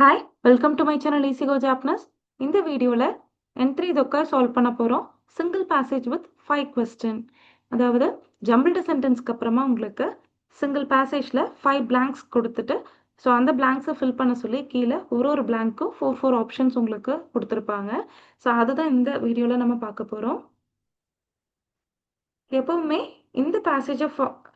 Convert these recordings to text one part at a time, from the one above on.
Hi welcome to my channel easy go ஜாப்னஸ். இந்த வீடியோவில் என்ட்ரி இதொக்கா சால்வ் பண்ண போகிறோம். Single passage with 5 question. அதாவது ஜம்பிள்டு சென்டென்ஸ்க்கு அப்புறமா உங்களுக்கு சிங்கிள் பேசேஜில் 5 blanks கொடுத்துட்டு ஸோ அந்த பிளாங்க்ஸை ஃபில் பண்ண சொல்லி கீழே ஒரு பிளாங்க்கும் ஃபோர் ஆப்ஷன்ஸ் உங்களுக்கு கொடுத்துருப்பாங்க. ஸோ அதுதான் இந்த வீடியோவில் நம்ம பார்க்க போகிறோம். எப்பவுமே இந்த பேசேஜை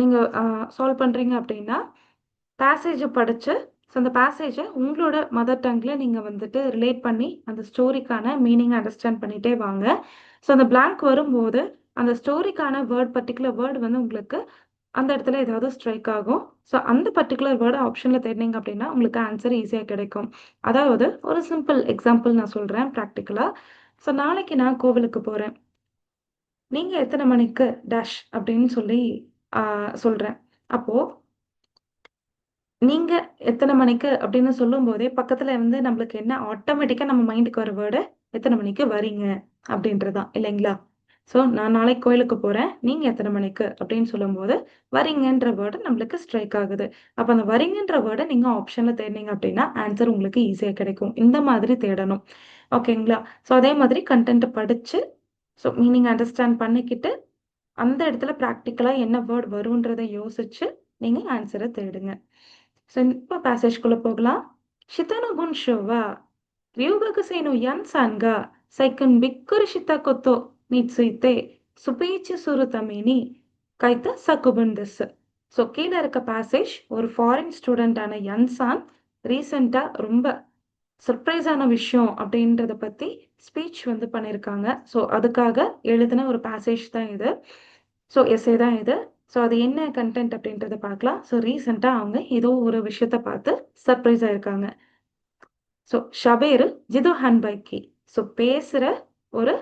நீங்கள் சால்வ் பண்ணுறீங்க அப்படின்னா பேசேஜை படித்து ஸோ அந்த பேசேஜை உங்களோட மதர் டங்கில் நீங்கள் வந்துட்டு ரிலேட் பண்ணி அந்த ஸ்டோரிக்கான மீனிங் அண்டர்ஸ்டாண்ட் பண்ணிகிட்டே வாங்க. ஸோ அந்த blank வரும்போது அந்த ஸ்டோரிக்கான பர்டிகுலர் வேர்டு வந்து உங்களுக்கு அந்த இடத்துல ஏதாவது ஸ்ட்ரைக் ஆகும். ஸோ அந்த பர்டிகுலர் வேர்டு ஆப்ஷனில் தேடினீங்க அப்படின்னா உங்களுக்கு ஆன்சர் ஈஸியாக கிடைக்கும். அதாவது ஒரு சிம்பிள் எக்ஸாம்பிள் நான் சொல்கிறேன் ப்ராக்டிக்கலாக. ஸோ நாளைக்கு நான் கோவிலுக்கு போகிறேன். நீங்கள் எத்தனை மணிக்கு டேஷ் அப்படின்னு சொல்லி சொல்கிறேன். அப்போது நீங்க எத்தனை மணிக்கு அப்படின்னு சொல்லும்போதே பக்கத்துல வந்து நம்மளுக்கு என்ன ஆட்டோமேட்டிக்கா நம்ம மைண்டுக்கு வர வேர்டு எத்தனை மணிக்கு வரீங்க அப்படின்றதான் இல்லைங்களா? ஸோ நான் நாளைக்கு கோயிலுக்கு போறேன், நீங்க எத்தனை மணிக்கு அப்படின்னு சொல்லும்போது வரீங்கன்ற வேர்டு நம்மளுக்கு ஸ்ட்ரைக் ஆகுது. அப்ப அந்த வரீங்கன்ற வேர்டை நீங்க ஆப்ஷன்ல தேடினீங்க அப்படின்னா ஆன்சர் உங்களுக்கு ஈஸியா கிடைக்கும். இந்த மாதிரி தேடணும். ஓகேங்களா? ஸோ அதே மாதிரி கண்டென்ட் படிச்சு ஸோ மீனிங் அண்டர்ஸ்டாண்ட் பண்ணிக்கிட்டு அந்த இடத்துல ப்ராக்டிக்கலா என்ன வேர்ட் வரும்ன்றதை யோசிச்சு நீங்க ஆன்சரை தேடுங்க. ஸோ இப்போ பேசேஜ்குள்ள போகலாம். Shitano bunshowa ryugakusei no yansan ga saiken bikkuri shita koto ni tsuite சுபேச்சு சுரு தமினி கைத்த சகுபன் திஸ். ஸோ கீழே இருக்க பேசேஜ் ஒரு ஃபாரின் ஸ்டூடெண்டான யன்சான் ரீசெண்டாக ரொம்ப சர்ப்ரைஸான விஷயம் அப்படின்றத பற்றி ஸ்பீச் வந்து பண்ணியிருக்காங்க. ஸோ அதுக்காக எழுதின ஒரு பேசேஜ் தான் இது. ஸோ எஸ்ஏ தான் இது. ஸோ அது என்ன கண்டென்ட் அப்படின்றத பார்க்கலாம். ஸோ ரீசெண்டாக அவங்க ஏதோ ஒரு விஷயத்த பார்த்து சர்ப்ரைஸ் ஆயிருக்காங்க. ஸோ ஷபேரு ஜிதோ ஹன்பைக்கி. ஸோ பேசுகிற ஒரு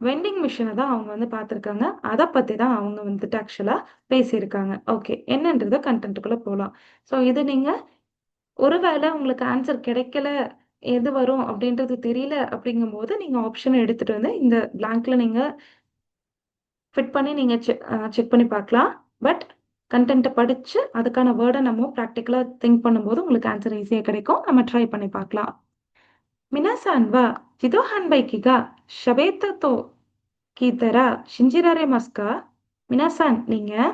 வெண்டிங் மிஷினை தான் அவங்க வந்து பார்த்துருக்காங்க. அதை பற்றி தான் அவங்க வந்துட்டு ஆக்சுவலாக பேசியிருக்காங்க. ஓகே, என்னன்றத கண்டென்ட்டுக்குள்ளே போகலாம். ஸோ இது நீங்கள் ஒருவேளை உங்களுக்கு ஆன்சர் கிடைக்கல, எது வரும் அப்படின்றது தெரியல அப்படிங்கும்போது நீங்கள் ஆப்ஷனை எடுத்துகிட்டு வந்து இந்த பிளாங்க்ல நீங்கள் ஃபிட் பண்ணி நீங்கள் செக் பண்ணி பார்க்கலாம். பட் கண்டென்ட்டை படித்து அதுக்கான வேர்டை நம்ம ப்ராக்டிக்கலாக திங்க் பண்ணும்போது உங்களுக்கு ஆன்சர் ஈஸியாக கிடைக்கும். நம்ம ட்ரை பண்ணி பார்க்கலாம். மினாசான் வா ஜிதோ ஹன்பைக்கிகா ஷபேத்த தோ கீத்தரா ஷிஞ்சிராரே மஸ்கா. மினாசான் நீங்கள்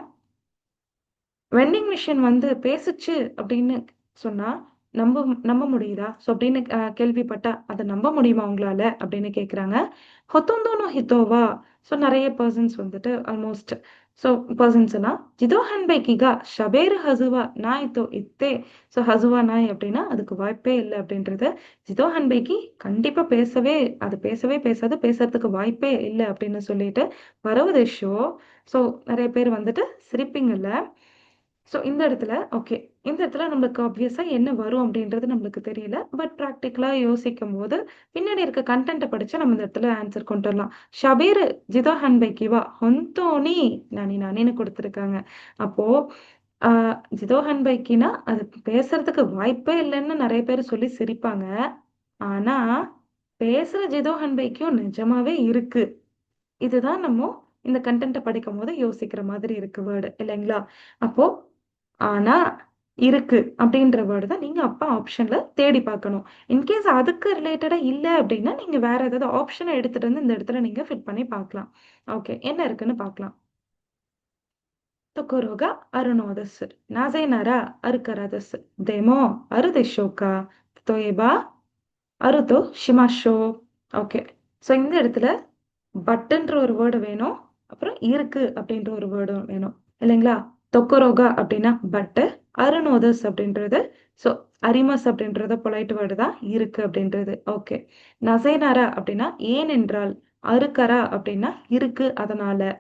வெண்டிங் மிஷின் வந்து பேசுச்சு அப்படின்னு சொன்னா நம்ப நம்ப முடியுதா? ஸோ அப்படின்னு கேள்விப்பட்டா அதை நம்ப முடியுமா உங்களால அப்படின்னு கேட்குறாங்க. ஹொத்தோந்தோனோ ஹித்தோவா. ஸோ நிறைய பர்சன்ஸ் வந்துட்டு ஆல்மோஸ்ட் ஸோ பர்சன்ஸ் எல்லாம் ஜிதோ ஹன்பைக்கிகா ஷபேரு ஹசுவா நாய் தோ இத்தே. ஸோ ஹசுவா நாய் அப்படின்னா அதுக்கு வாய்ப்பே இல்லை அப்படின்றது. ஜிதோ ஹன்பைக்கி கண்டிப்பா பேசவே பேசாது, பேசுறதுக்கு வாய்ப்பே இல்லை அப்படின்னு சொல்லிட்டு வரவுது ஷோ. ஸோ நிறைய பேர் வந்துட்டு சிரிப்பீங்கல்ல. ஸோ இந்த இடத்துல ஓகே, இந்த இடத்துல நம்மளுக்கு ஆப்வியஸா என்ன வரும் அப்படின்றது நம்மளுக்கு தெரியல. பட் ப்ராக்டிக்கலா யோசிக்கும் போது பின்னாடி இருக்க கண்டென்ட்டை படிச்சா நம்ம இந்த இடத்துல ஆன்சர் கொண்டு வரலாம். ஷபீர் ஜிதோ ஹன்பைக்கிவா ஹொந்தோனி நானின்னு கொடுத்துருக்காங்க. அப்போ ஜிதோ ஹன்பைக்கினா அது பேசுறதுக்கு வாய்ப்பே இல்லைன்னு நிறைய பேர் சொல்லி சிரிப்பாங்க. ஆனா பேசுற ஜிதோ ஹன்பைக்கும் நிஜமாவே இருக்கு. இதுதான் நம்ம இந்த கண்டென்ட்டை படிக்கும் போது யோசிக்கிற மாதிரி இருக்கு வேர்டு இல்லைங்களா? அப்போ ஆனா இருக்கு அப்படின்ற வேர்டு தான் நீங்க அப்ப ஆப்ஷன்ல தேடி பார்க்கணும். இன்கேஸ் அதுக்கு ரிலேட்டடா இல்ல அப்படின்னா நீங்க வேற ஏதாவது ஆப்ஷனை எடுத்துட்டு வந்து இந்த இடத்துல நீங்க ஃபிட் பண்ணி பார்க்கலாம். ஓகே, என்ன இருக்குன்னு பார்க்கலாம். தொக்கோரோகா அருணோதஸ் நாசே நரா அருக்கராதஸ் தேமோ அருதேஷோகா தோயேபா அருதோ ஷிமாஷோ. ஓகே, ஸோ இந்த இடத்துல பட்டுன்ற ஒரு வேர்டு வேணும், அப்புறம் இருக்கு அப்படின்ற ஒரு வேர்டும் வேணும் இல்லைங்களா? தொக்கரோகா அப்படின்னா பட்டு, அருணோதஸ் அப்படின்றது ஸோ அரிமஸ் அப்படின்றது பொலைட் வேர்டு தான் இருக்கு அப்படின்றது. ஓகே, நசைனாரா அப்படின்னா ஏன் என்றால், அருக்கரா அப்படின்னா இருக்கு அதனால.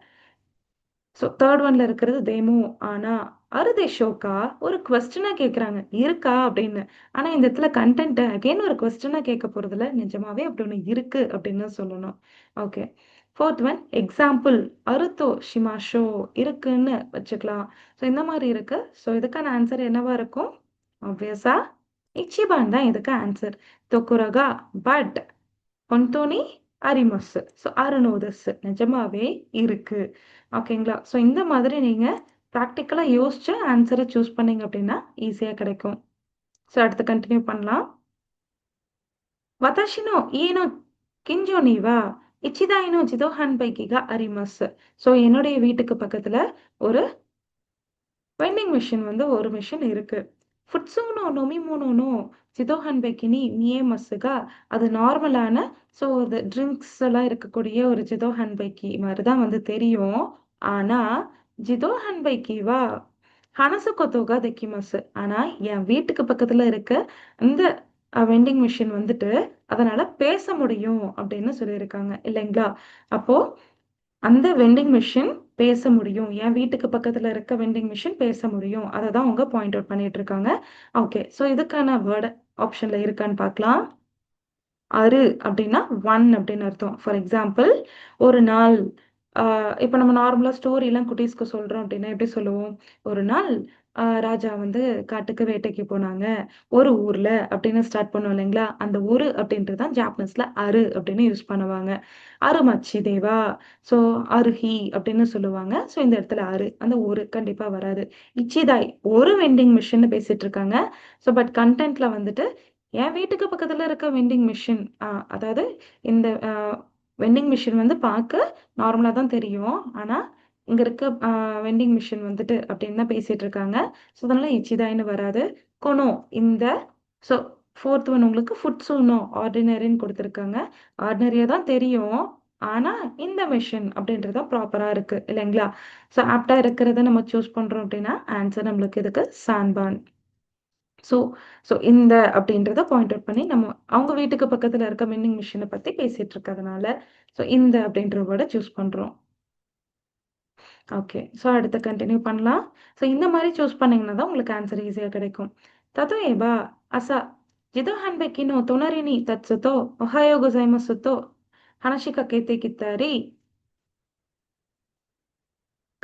ஸோ தேர்ட் ஒன்ல இருக்கிறது தேமு. ஆனா அருதேஷோக்கா ஒரு கொஸ்டினா கேட்குறாங்க இருக்கா அப்படின்னு. ஆனா இந்த இடத்துல கண்டென்ட் அகைன் ஒரு கொஸ்டினா கேட்க போறதுல நிஜமாவே அப்படி ஒன்று இருக்கு அப்படின்னு சொல்லணும். ஓகே, ஃபோர்த் ஒன் எக்ஸாம்பிள் அருத்தோ ஷிமாஷோ இருக்குன்னு வச்சுக்கலாம். ஸோ இந்த மாதிரி இருக்கு. ஸோ இதுக்கான ஆன்சர் என்னவா இருக்கும்? ஆப்வியஸா இச்சிபான் தான் இதுக்கு ஆன்சர். தொக்குரகா பட் பொன்டோனி அரிமஸ். ஸோ அருணோதஸ் நிஜமாவே இருக்கு. ஓகேங்களா? ஸோ இந்த மாதிரி நீங்க ப்ராக்டிக்கலா யோசிச்சு ஆன்சரை சூஸ் பண்ணீங்க அப்படின்னா ஈஸியா கிடைக்கும். ஸோ அடுத்து கண்டினியூ பண்ணலாம். 私の家の近所には一台の自動販売機があります。ஸோ என்னுடைய வீட்டுக்கு பக்கத்துல ஒரு வெண்டிங் மிஷின் வந்து ஒரு மிஷின் இருக்கு. ஃபுட்ஸுனோ நொமிமோனோனோ ஜிதோஹன் பெக்கினி மியே மஸ்ஸுகா அது நார்மலான ஸோ அது ட்ரிங்க்ஸ் எல்லாம் இருக்கக்கூடிய ஒரு ஜிதோஹன் பைக்கி மாதிரி தான் வந்து தெரியும். ஆனா ஜிதோஹன் பைக்கிவா ஹனசுகொத்தோகா தெக்கிமஸ். ஆனா என் வீட்டுக்கு பக்கத்துல இருக்க இந்த வெண்டிங் மிஷின் வந்துட்டு அதனால பேச முடியும் அப்படின்னு சொல்லியிருக்காங்க இல்லைங்களா? அப்போ அந்த வெண்டிங் மிஷின் பேச முடியும். என் வீட்டுக்கு பக்கத்துல இருக்க வெண்டிங் மிஷின் பேச முடியும். அத தான் அவங்க பாயிண்ட் அவுட் பண்ணிட்டு இருக்காங்க. ஓகே. ஸோ இதுக்கான வேர்ட் ஆப்ஷன்ல இருக்கான்னு பார்க்கலாம். அரு அப்படின்னா ஒன் அப்படின்னு அர்த்தம். ஃபார் எக்ஸாம்பிள், ஒரு நாள் இப்ப நம்ம நார்மலா ஸ்டோரிலாம் குட்டீஸ்க்கு சொல்றோம் அப்படின்னா எப்படி சொல்லுவோம்? ஒரு நாள் ராஜா வந்து காட்டுக்கு வேட்டைக்கு போனாங்க. ஒரு ஊர்ல அப்படின்னு ஸ்டார்ட் பண்ணுவோம் இல்லைங்களா? அந்த ஒரு அப்படின்றது தான் ஜாப்பனீஸ்ல அரு அப்படின்னு யூஸ் பண்ணுவாங்க. அருமச்சி தேவா, ஸோ அருஹி அப்படின்னு சொல்லுவாங்க. ஸோ இந்த இடத்துல அரு, அந்த ஒரு கண்டிப்பா வராது. இச்சிதாய் ஒரு வெண்டிங் மிஷின்னு பேசிட்டு இருக்காங்க. ஸோ பட் கன்டென்ட்ல வந்துட்டு என் வீட்டுக்கு பக்கத்துல இருக்க வெண்டிங் மிஷின் அதாவது இந்த வெண்டிங் மிஷின் வந்து பார்க்க நார்மலா தான் தெரியும். ஆனா இங்க இருக்க வெண்டிங் மிஷின் வந்துட்டு அப்படின்னு தான் பேசிட்டு இருக்காங்க. ஸோ அதனால இச்சிதாய்ன்னு வராது. கொனோ இந்த ஸோ ஃபோர்த் ஒன் உங்களுக்கு ஃபுட்ஸுனோ ஆர்டினரின்னு கொடுத்துருக்காங்க. ஆர்டினரியா தான் தெரியும். ஆனா இந்த மிஷின் அப்படின்றது தான் ப்ராப்பரா இருக்கு இல்லைங்களா? ஸோ ஆப்டா இருக்கிறத நம்ம சூஸ் பண்றோம் அப்படின்னா ஆன்சர் நம்மளுக்கு இதுக்கு சான்பான். ஸோ ஸோ இந்த அப்படின்றத பாயிண்ட் அவுட் பண்ணி நம்ம அவங்க வீட்டுக்கு பக்கத்துல இருக்க வெண்டிங் மிஷினை பத்தி பேசிட்டு இருக்கறதுனால ஸோ இந்த அப்படின்ற வேர்டை சூஸ் பண்றோம். ஓகே. ஸோ அடுத்து கன்டின்யூ பண்ணலாம். ஸோ இந்த மாதிரி சூஸ் பண்ணீங்கன்னா தான் உங்களுக்கு ஆன்சர் ஈஸியா கிடைக்கும். ததோஏபா அசா ஜிதோ ஹான்பெக்கி நோ தொனரி நீ தட்சுதோ ஒஹாயோ கோசைமாசு தோ ஹனஷி கக்கேತೆ ಕಿತ್ತಾರಿ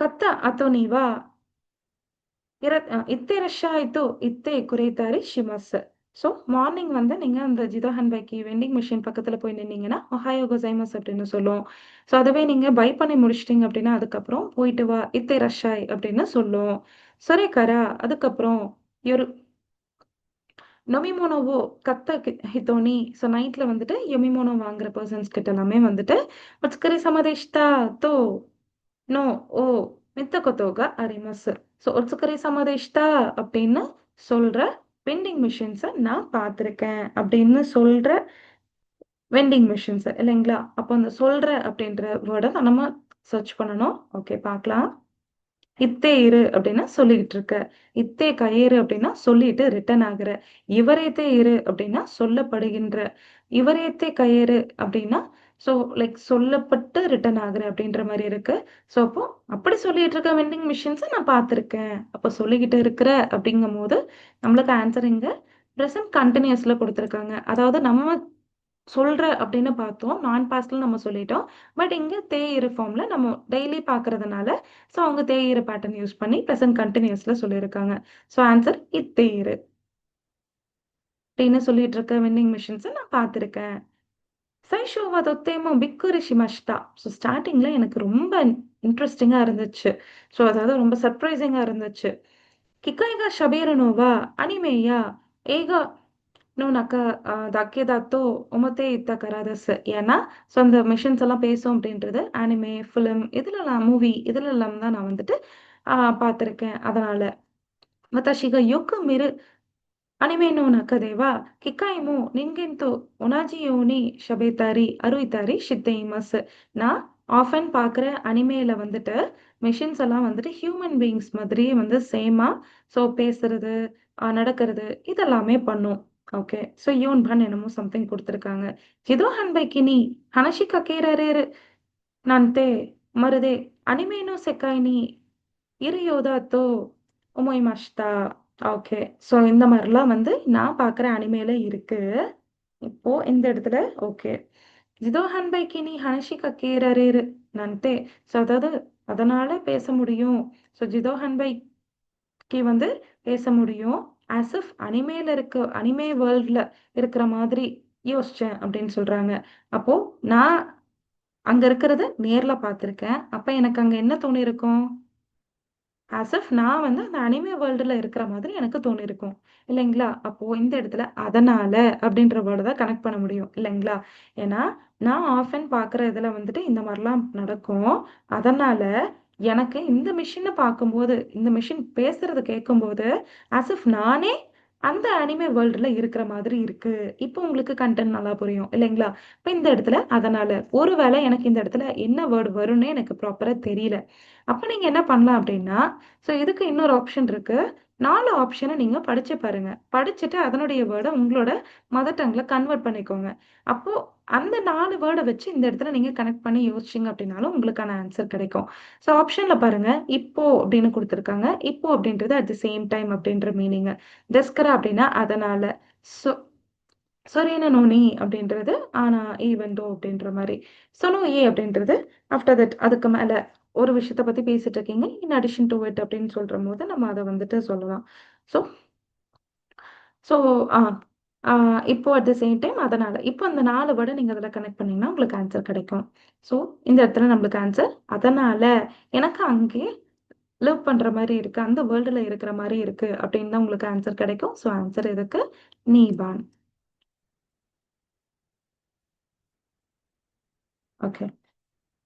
ಕತ್ತ ಅತೋ ನೀವಾ இத்தே ரஷ் ஆயிட்டோ இத்தே குறைத்தாரி ஷிமஸ். ஸோ மார்னிங் வந்து நீங்க அந்த ஜிதோஹன் பைக்கி வெண்டிங் மிஷின் பக்கத்துல போய் நின்னீங்கன்னா ஒஹாயோ கோசைமஸ் அப்படின்னு சொல்லும். ஸோ அதுவே நீங்க பை பண்ணி முடிச்சிட்டீங்க அப்படின்னா அதுக்கப்புறம் போயிட்டு வா இத்தே ரஷ் ஆய் அப்படின்னு சொல்லும். சரி கரா அதுக்கப்புறம் ஒரு நொமிமோனோவோ ஹித்தோனி ஸோ நைட்ல வந்துட்டு யொமிமோனோ வாங்குற பர்சன்ஸ் கிட்ட எல்லாமே வந்துட்டு ஒட்ஸ்கரி சமதேஷ்டா தோ நோ ஓ மித்த கொத்தோக அரிமஸ். ஸோ ஒட்சுக்கரி சமதேஷ்டா அப்படின்னு சொல்ற வெண்டிங் மிஷின்ஸை நான் பார்த்துருக்கேன் அப்படின்னு சொல்ற வெண்டிங் மிஷின்ஸ் இல்லைங்களா? அப்போ அந்த சொல்ற அப்படின்ற வேர்டை தான் நம்ம சர்ச் பண்ணணும். ஓகே பார்க்கலாம். இத்தே இரு அப்படின்னா சொல்லிட்டு இருக்க. இத்தே கயிறு அப்படின்னா சொல்லிட்டு ரிட்டர்ன் ஆகுற. இவரேத்தே இரு அப்படின்னா சொல்லப்படுகின்ற. இவரேத்தே கயிறு அப்படின்னா ஸோ லைக் சொல்லப்பட்டு ரிட்டர்ன் ஆகுற அப்படின்ற மாதிரி இருக்கு. ஸோ அப்போ அப்படி சொல்லிட்டு இருக்க வெண்டிங் மிஷின்ஸை நான் பார்த்துருக்கேன். அப்போ சொல்லிக்கிட்டு இருக்கிற அப்படிங்கும் போது நம்மளுக்கு ஆன்சர் இங்க ப்ரெசன்ட் கண்டினியூஸ்ல கொடுத்துருக்காங்க. அதாவது நம்ம சொல்ற அப்படின்னு பார்த்தோம். நான் பாஸ்ட்ல நம்ம சொல்லிட்டோம். பட் இங்க தேயிரு ஃபார்ம்ல நம்ம டெய்லி பார்க்கறதுனால, ஸோ அவங்க தேயிரு பேட்டர்ன் யூஸ் பண்ணி ப்ரெசென்ட் கன்டினியூஸ்ல சொல்லியிருக்காங்க. ஸோ ஆன்சர் இத்தேயிரு. அப்படின்னு சொல்லிட்டு இருக்க வெண்டிங் மிஷின்ஸ நான் பார்த்துருக்கேன். சைஷோவா தொத்தேமோ பிக்குரி ஷிமஷ்டா. ஸோ ஸ்டார்ட்டிங்ல எனக்கு ரொம்ப இன்ட்ரெஸ்டிங்கா இருந்துச்சு. ஸோ அதாவது ரொம்ப சர்ப்ரைசிங்கா இருந்துச்சு. கிக்காய்கா ஷபீரனோவா அனிமேயா ஏகா நோனாக்கா தாக்கேதாத்தோ உமத்தே இத்த கராதஸ். ஏன்னா ஸோ அந்த மிஷின்ஸ் எல்லாம் பேசும் அப்படின்றது அனிமே ஃபிலிம் இதுலலாம் மூவி இதுலலாம் தான் நான் வந்துட்டு பார்த்துருக்கேன். அதனால வதாஷிகா யோக்கு மிரு அனிமே நோ நக்கதேவா கிக்காய்மோ நின்கென்தோ ஒனாஜியோனி ஷபேதாரி அருயித்தாரி ஷித்தேமஸ். நான் ஆஃபன் பார்க்குற அனிமேல வந்துட்டு மிஷின்ஸ் எல்லாம் வந்துட்டு ஹியூமன் பீயிங்ஸ் மாதிரியே வந்து சேமா ஸோ பேசுறது நடக்கிறது இதெல்லாமே பண்ணும். ஓகே. ஸோ யோன் பன் என்னமோ சம்திங் கொடுத்துருக்காங்க. ஜிதோ ஹன்பைக்கினி ஹனஷி கக்கேரரேரு நன்தே மருதே அனிமேனோ செக்காய்னி இரியோதாத்தோ உமொய்மாஷ்டா. ஓகே. ஸோ இந்த மாதிரிலாம் வந்து நான் பார்க்குற அனிமேல இருக்கு. இப்போ இந்த இடத்துல ஓகே. ஜிதோ ஹன்பைக்கினி ஹனஷி கக்கேரரேரு நன்தே. ஸோ அதாவது அதனால பேச முடியும். ஸோ ஜிதோ ஹன்பைக்கி வந்து பேச முடியும். ஆஸ் இஃப் அனிமேல இருக்க அனிமே வேர்ல்ட்ல இருக்கிற மாதிரி யோசிச்சேன் அப்படின்னு சொல்றாங்க. அப்போ நான் அங்க இருக்கிறத நேர்ல பார்த்துருக்கேன். அப்ப எனக்கு அங்க என்ன தோணியிருக்கும்? ஆஸ் இஃப் நான் வந்து அந்த அனிமே வேர்ல்டுல இருக்கிற மாதிரி எனக்கு தோணியிருக்கும் இல்லைங்களா? அப்போ இந்த இடத்துல அதனால அப்படின்ற வேர்டு தான் கனெக்ட் பண்ண முடியும் இல்லைங்களா? ஏன்னா நான் ஆஃபன் பார்க்குற இதுல வந்துட்டு இந்த மாதிரிலாம் நடக்கும். அதனால எனக்கு இந்த மிஷினை பார்க்கும்போது இந்த மிஷின் பேசுறது கேட்கும்போது ஆஸ் இஃப் நானே அந்த அனிமே வேர்ல்டுல இருக்கிற மாதிரி இருக்கு. இப்போ உங்களுக்கு கண்டென்ட் நல்லா புரியும் இல்லைங்களா? இப்போ இந்த இடத்துல அதனால ஒருவேளை எனக்கு இந்த இடத்துல என்ன வேர்டு வரும்னே எனக்கு ப்ராப்பரா தெரியல. அப்ப நீங்க என்ன பண்ணலாம் அப்படின்னா, ஸோ இதுக்கு இன்னொரு ஆப்ஷன் இருக்கு. 4 ஆப்ஷன நீங்க படிச்சு பாருங்க. படிச்சுட்டு அதனுடைய வேர்ட உங்களோட மதர் டங்க்ல கன்வெர்ட் பண்ணிக்கோங்க. அப்போ அந்த 4 வேர்ட வச்சு இந்த இடத்துல நீங்க கனெக்ட் பண்ணி யோசிச்சீங்க அப்படின்னாலும் உங்களுக்கான ஆன்சர் கிடைக்கும். ஸோ ஆப்ஷன்ல பாருங்க, இப்போ அப்படின்னு குடுத்துருக்காங்க. இப்போ அப்படின்றது அட் தி சேம் டைம் அப்படின்ற மீனிங். டெஸ்கரா அப்படின்னா அதனால. சொ சொரேன நோனி அப்படின்றது ஆனா ஈவன் தோ அப்படின்ற மாரி. சொனோ ஏ அப்படின்றது ஆஃப்டர் தட் அதுக்கு மேல ஒரு விஷயத்த பத்தி பேசிட்டு இருக்கீங்க. இன் அடிஷன் டூ இட் அப்படின்னு சொல்றம்போது நம்ம அத வந்துட்டு சொல்லலாம். ஸோ ஸோ ஆ ஆ இப்போ அட் த சேம் டைம் அதனால. இப்போ அந்த 4 வேர்ட நீங்க அதில கனெக்ட் பண்ணீங்கன்னா உங்களுக்கு ஆன்சர் கிடைக்கும். ஸோ இந்த இடத்துல நம்மளுக்கு ஆன்சர் அதனால எனக்கு அங்கேயே லிவ் பண்ற மாரி இருக்கு. அந்த வேர்ல்டுல இருக்கிற மாரி இருக்கு அப்படின்னு தான் உங்களுக்கு ஆன்சர் கிடைக்கும். ஸோ ஆன்சர் இதுக்கு நீபான். ஓகே.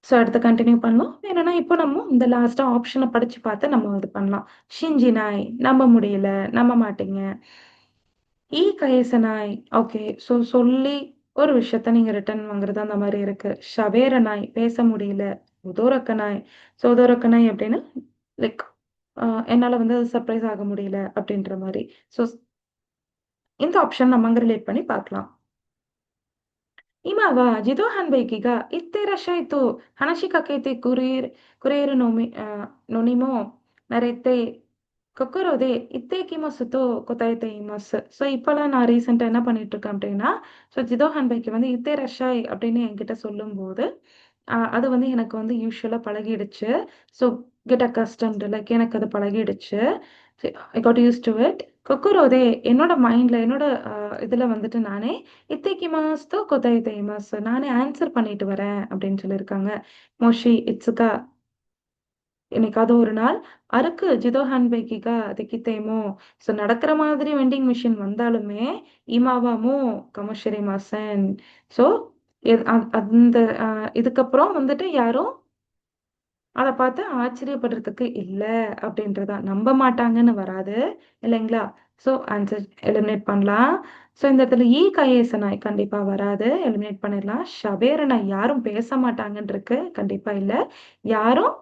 ஸோ அடுத்து கன்டின்யூ பண்ணலாம். வேணும்னா இப்போ நம்ம இந்த லாஸ்ட்டா ஆப்ஷன படிச்சு பார்த்து நம்ம இது பண்ணலாம். ஷிஞ்சினாய் நம்ப முடியல, நம்ப மாட்டீங்க. கயசனாய் ஓகே. ஸோ சொல்லி ஒரு விஷயத்த நீங்க ரிட்டர்ன் வாங்குறது அந்த மாரி இருக்கு. ஷவேரனாய் பேச முடியல. உதோரக்கனாய் உதோரக்கனாய் அப்டின்னா லைக் என்னால வந்து சர்ப்ரைஸ் ஆக முடியல அப்டின்ற மாரி. ஸோ இந்த ஆப்ஷன் நம்ம அங்க ரிலேட் பண்ணி பார்க்கலாம். 今は自動販売機が行ってらっしゃいと話しかけてくれるのを慣れて心で行ってきますと答えています。ஸோ இப்போலாம் நான் ரீசெண்டா என்ன பண்ணிட்டு இருக்கேன் அப்படின்னா, ஸோ ஜிதோ ஹான்பைக்கு வந்து இத்தே ரஷாய் அப்படின்னு என்கிட்ட சொல்லும்போது, அது வந்து எனக்கு வந்து யூசுவலா பழகிடுச்சு. ஸோ கெட் அக்கஸ்டம்டு லைக் எனக்கு அது பழகிடுச்சு. I got used to it. கொக்குரோதே என்னோட மைண்ட்ல என்னோட இதுல வந்துட்டு நானே இத்தேக்கிமாஸ் தான் கொதைதேமாஸ் நானே ஆன்சர் பண்ணிட்டு வரேன் அப்படின்னு சொல்லியிருக்காங்க. மோஷி இட்ஸுகா என்னைக்காவது ஒரு நாள் அருக்கு ஜிதோ ஹான்பைக்கிகா தெக்கித்தேமோ. ஸோ நடக்கிற மாதிரி வெண்டிங் மிஷின் வந்தாலுமே இமாவாமோ கமோஷரி மாசன். ஸோ அந்த இதுக்கப்புறம் வந்துட்டு யாரும் அத பார்த்து ஆச்சரியப்படுறதுக்கு இல்ல அப்படின்றதான். நம்ப மாட்டாங்கன்னு வராது இல்லைங்களா? ஸோ ஆன்சர் எலிமினேட் பண்ணலாம். ஸோ இந்த இடத்துல கையேசனாய் கண்டிப்பா வராது. எலிமினேட் பண்ணிடலாம். ஷவேரனாய் யாரும் பேச மாட்டாங்கன்னு இருக்கு. கண்டிப்பா இல்ல. யாரும்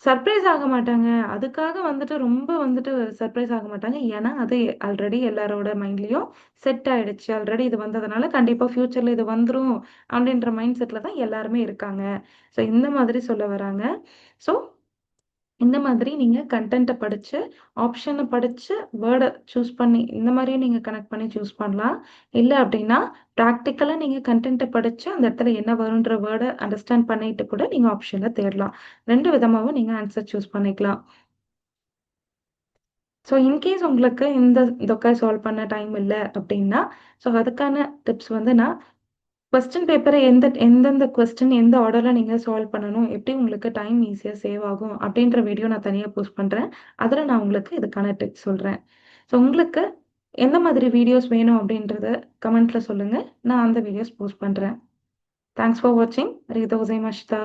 சர்ப்ரைஸ் ஆக மாட்டாங்க. அதுக்காக வந்துட்டு ரொம்ப வந்துட்டு சர்ப்ரைஸ் ஆக மாட்டாங்க. ஏன்னா, அது ஆல்ரெடி எல்லாரோட மைண்ட்லயும் செட் ஆயிடுச்சு. ஆல்ரெடி இது வந்ததுனால கண்டிப்பா ஃபியூச்சர்ல இது வந்துரும் அப்டின்ற மைண்ட் செட்ல தான் எல்லாருமே இருக்காங்க. ஸோ இந்த மாதிரி சொல்ல வராங்க. ஸோ இந்த மாதிரி நீங்க கன்டென்ட்ட படிச்சு, ஆப்ஷன படிச்சு, வேர்ட சூஸ் பண்ணி இந்த மாரியும் நீங்க கனெக்ட் பண்ணி சூஸ் பண்ணலாம். இல்ல அப்டின்னா, பிராக்டிகலா நீங்க கன்டென்ட்ட படிச்சு, அந்த இடத்துல என்ன வரும்ன்ற வேர்ட அண்டர்ஸ்டாண்ட் பண்ணிட்டு கூட நீங்க ஆப்ஷன்ல தேடலாம். 2 விதமாவும் நீங்க ஆன்சர் சூஸ் பண்ணிக்கலாம். ஸோ இன்கேஸ் உங்களுக்கு இந்த தொக்காய் சால்வ் பண்ண டைம் இல்ல அப்டின்னா, ஸோ அதுக்கான டிப்ஸ் வந்து நான் கொஸ்டின் பேப்பர எந்தெந்த கொஸ்டின் எந்த ஆர்டர்ல நீங்க சால்வ் பண்ணணும், எப்படி உங்களுக்கு டைம் ஈஸியா சேவ் ஆகும் அப்படின்ற வீடியோ நான் தனியா போஸ்ட் பண்றேன். அதுல நான் உங்களுக்கு இதுக்கான டிப்ஸ் சொல்றேன். ஸோ உங்களுக்கு எந்த மாதிரி வீடியோஸ் வேணும் அப்படின்றத கமெண்ட்ல சொல்லுங்க. நான் அந்த வீடியோஸ் போஸ்ட் பண்றேன். தேங்க்ஸ் ஃபார் வாட்சிங். அரிகதோ கோசைமாஷிதா.